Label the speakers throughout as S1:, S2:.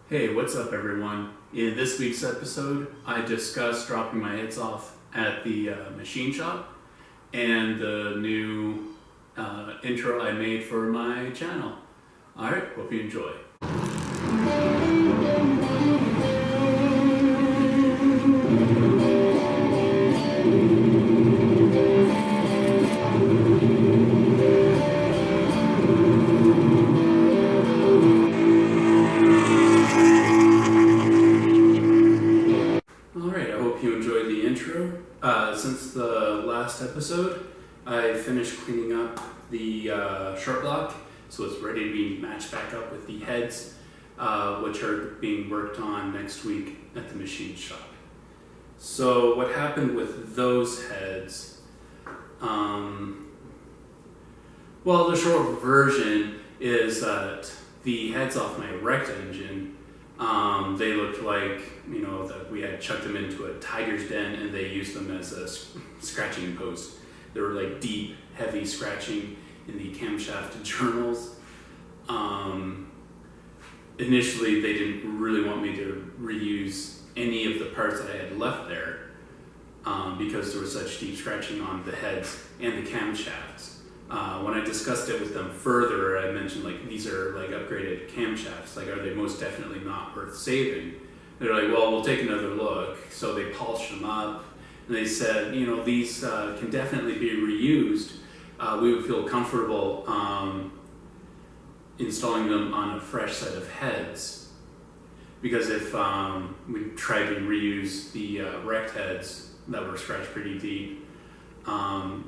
S1: Hey, what's up everyone? In this week's episode, I discussed dropping my heads off at the machine shop and the new intro I made for my channel. Alright, hope you enjoy. Since the last episode, I finished cleaning up the short block, so it's ready to be matched back up with the heads, which are being worked on next week at the machine shop. So what happened with those heads? Well, the short version is that the heads off my wrecked engine, they looked like, that we had chucked them into a tiger's den and they used them as a scratching post. They were like deep, heavy scratching in the camshaft journals. Initially, they didn't really want me to reuse any of the parts that I had left there because there was such deep scratching on the heads and the camshafts. When I discussed it with them further, I mentioned these are upgraded camshafts. Are they most definitely not worth saving? They're like, well, we'll take another look. So they polished them up and they said, these can definitely be reused. We would feel comfortable installing them on a fresh set of heads, because if we tried to reuse the wrecked heads that were scratched pretty deep,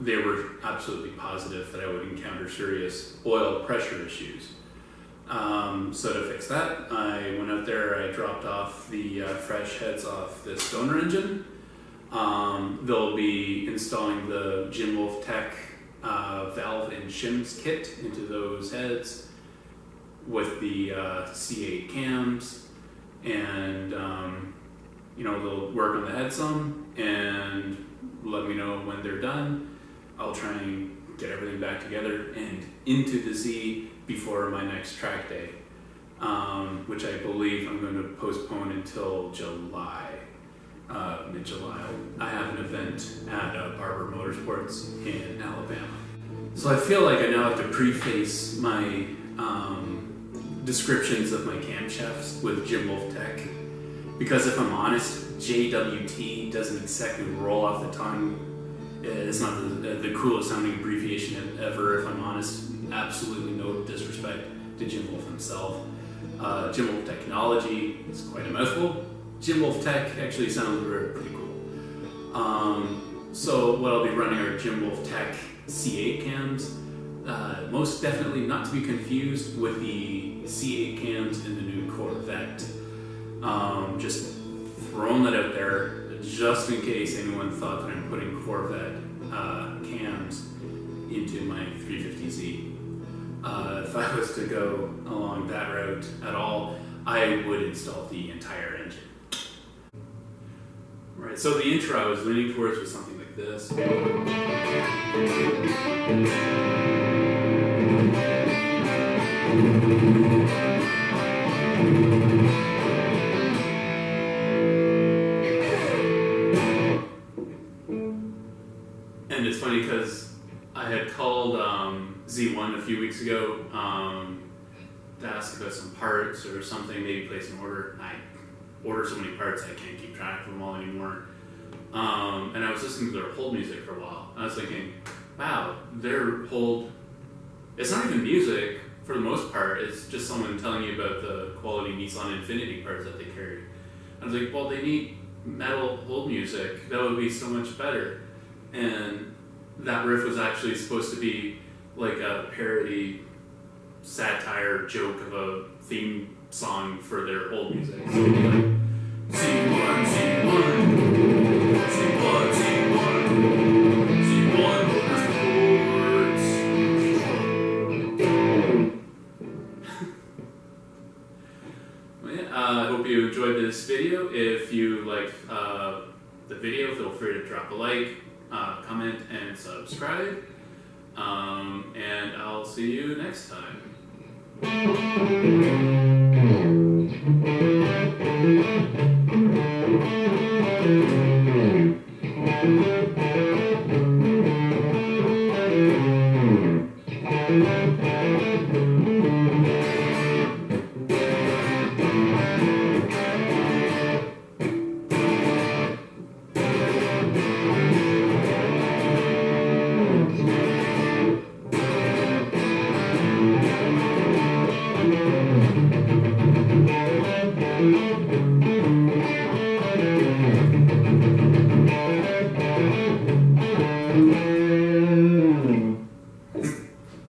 S1: they were absolutely positive that I would encounter serious oil pressure issues. So to fix that, I went out there, I dropped off the fresh heads off this donor engine. They'll be installing the Jim Wolf Tech valve and shims kit into those heads with the C8 cams, and they'll work on the head some and let me know when they're done. I'll try and get everything back together and into the Z before my next track day, which I believe I'm going to postpone until July, mid-July. I have an event at Barber Motorsports in Alabama. So I feel like I now have to preface my descriptions of my camshafts with Jim Wolf Tech, because if I'm honest, JWT doesn't exactly roll off the tongue. It's not the coolest sounding abbreviation ever, if I'm honest. Absolutely no disrespect to Jim Wolf himself. Jim Wolf Technology is quite a mouthful. Jim Wolf Tech actually sounds pretty cool. So what I'll be running are Jim Wolf Tech C8 cams. Most definitely not to be confused with the C8 cams in the new Corvette. Just throwing that out there, just in case anyone thought that I'm putting Corvette cams into my 350Z. If I was to go along that route at all, I would install the entire engine. Right, so the intro I was leaning towards was something like this. And it's funny because I had called Z1 a few weeks ago to ask about some parts or something, maybe place an order. I order so many parts I can't keep track of them all anymore. And I was listening to their hold music for a while. I was thinking, wow, their hold, it's not even music for the most part. It's just someone telling you about the quality Nissan Infiniti parts that they carry. I was like, well, they need metal hold music. That would be so much better. And that riff was actually supposed to be like a parody, satire joke of a theme song for their old music. So it'd be like, C1, C1, C1, C1, C1 Well, yeah, I hope you enjoyed this video. If you liked the video, feel free to drop a like, comment, and subscribe. And I'll see you next time.